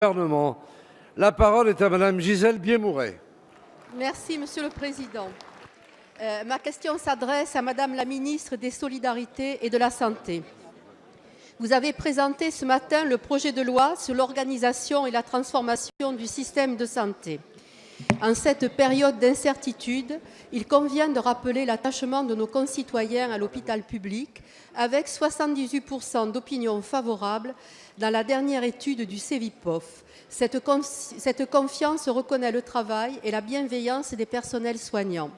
Gouvernement. La parole est à Madame Gisèle Biémouret. Merci, Monsieur le Président. Ma question s'adresse à Madame la ministre des Solidarités et de la Santé. Vous avez présenté ce matin le projet de loi sur l'organisation et la transformation du système de santé. En cette période d'incertitude, il convient de rappeler l'attachement de nos concitoyens à l'hôpital public, avec 78% d'opinion favorable dans la dernière étude du Cevipof. Cette confiance reconnaît le travail et la bienveillance des personnels soignants.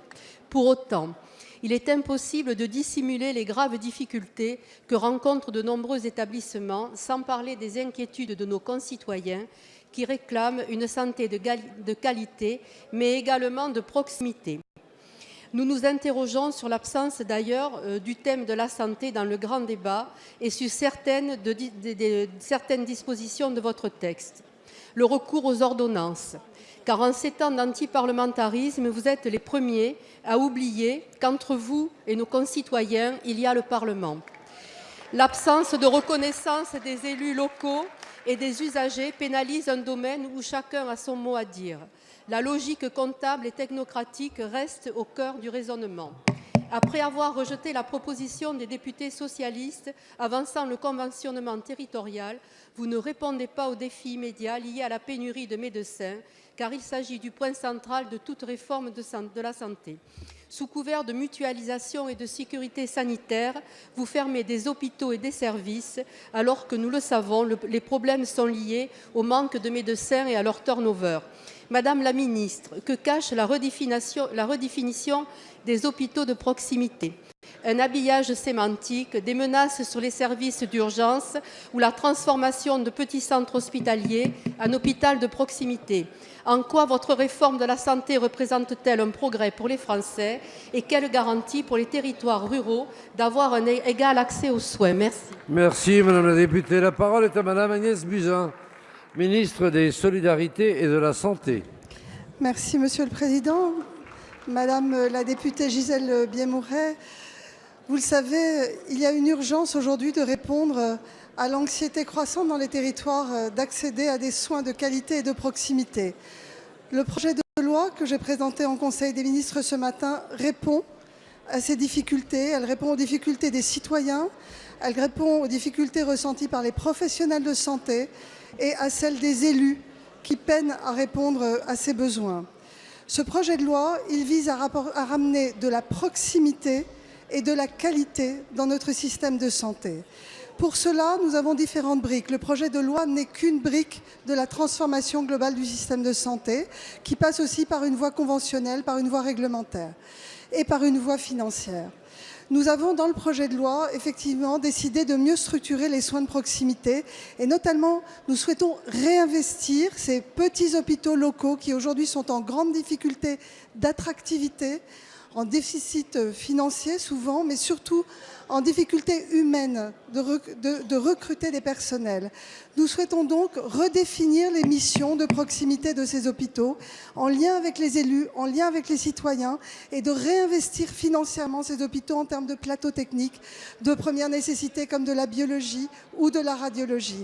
Pour autant, il est impossible de dissimuler les graves difficultés que rencontrent de nombreux établissements, sans parler des inquiétudes de nos concitoyens qui réclament une santé de qualité, mais également de proximité. Nous nous interrogeons sur l'absence d'ailleurs du thème de la santé dans le grand débat et sur certaines dispositions de votre texte. Le recours aux ordonnances. Car en ces temps d'antiparlementarisme, vous êtes les premiers à oublier qu'entre vous et nos concitoyens, il y a le Parlement. L'absence de reconnaissance des élus locaux et des usagers pénalise un domaine où chacun a son mot à dire. La logique comptable et technocratique reste au cœur du raisonnement. Après avoir rejeté la proposition des députés socialistes avançant le conventionnement territorial, vous ne répondez pas aux défis immédiats liés à la pénurie de médecins, car il s'agit du point central de toute réforme de la santé. Sous couvert de mutualisation et de sécurité sanitaire, vous fermez des hôpitaux et des services, alors que nous le savons, les problèmes sont liés au manque de médecins et à leur turnover. Madame la ministre, que cache la redéfinition des hôpitaux de proximité? Un habillage sémantique, des menaces sur les services d'urgence ou la transformation de petits centres hospitaliers en hôpital de proximité. En quoi votre réforme de la santé représente-t-elle un progrès pour les Français et quelle garantie pour les territoires ruraux d'avoir un égal accès aux soins? Merci. Merci Madame la députée. La parole est à Madame Agnès Buzyn, ministre des Solidarités et de la Santé. Merci Monsieur le Président. Madame la députée Gisèle Biémouret, vous le savez, il y a une urgence aujourd'hui de répondre à l'anxiété croissante dans les territoires d'accéder à des soins de qualité et de proximité. Le projet de loi que j'ai présenté en Conseil des ministres ce matin répond à ces difficultés. Elle répond aux difficultés des citoyens, elle répond aux difficultés ressenties par les professionnels de santé et à celles des élus qui peinent à répondre à ces besoins. Ce projet de loi, il vise à ramener de la proximité et de la qualité dans notre système de santé. Pour cela, nous avons différentes briques. Le projet de loi n'est qu'une brique de la transformation globale du système de santé, qui passe aussi par une voie conventionnelle, par une voie réglementaire et par une voie financière. Nous avons, dans le projet de loi, effectivement, décidé de mieux structurer les soins de proximité et notamment, nous souhaitons réinvestir ces petits hôpitaux locaux qui aujourd'hui sont en grande difficulté d'attractivité, en déficit financier souvent, mais surtout en difficulté humaine de recruter des personnels. Nous souhaitons donc redéfinir les missions de proximité de ces hôpitaux en lien avec les élus, en lien avec les citoyens et de réinvestir financièrement ces hôpitaux en termes de plateaux techniques de première nécessité comme de la biologie ou de la radiologie.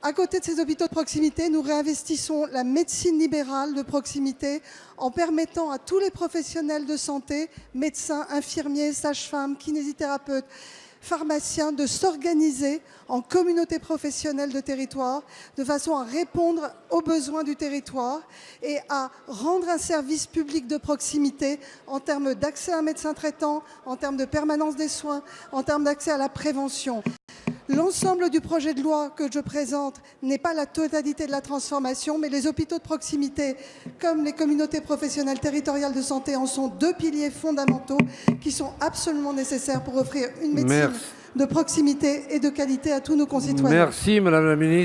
À côté de ces hôpitaux de proximité, nous réinvestissons la médecine libérale de proximité en permettant à tous les professionnels de santé, médecins, infirmiers, sages-femmes, kinésithérapeutes, pharmaciens, de s'organiser en communautés professionnelles de territoire de façon à répondre aux besoins du territoire et à rendre un service public de proximité en termes d'accès à un médecin traitant, en termes de permanence des soins, en termes d'accès à la prévention. L'ensemble du projet de loi que je présente n'est pas la totalité de la transformation, mais les hôpitaux de proximité, comme les communautés professionnelles territoriales de santé, en sont deux piliers fondamentaux qui sont absolument nécessaires pour offrir une médecine de proximité et de qualité à tous nos concitoyens. Merci Madame la ministre.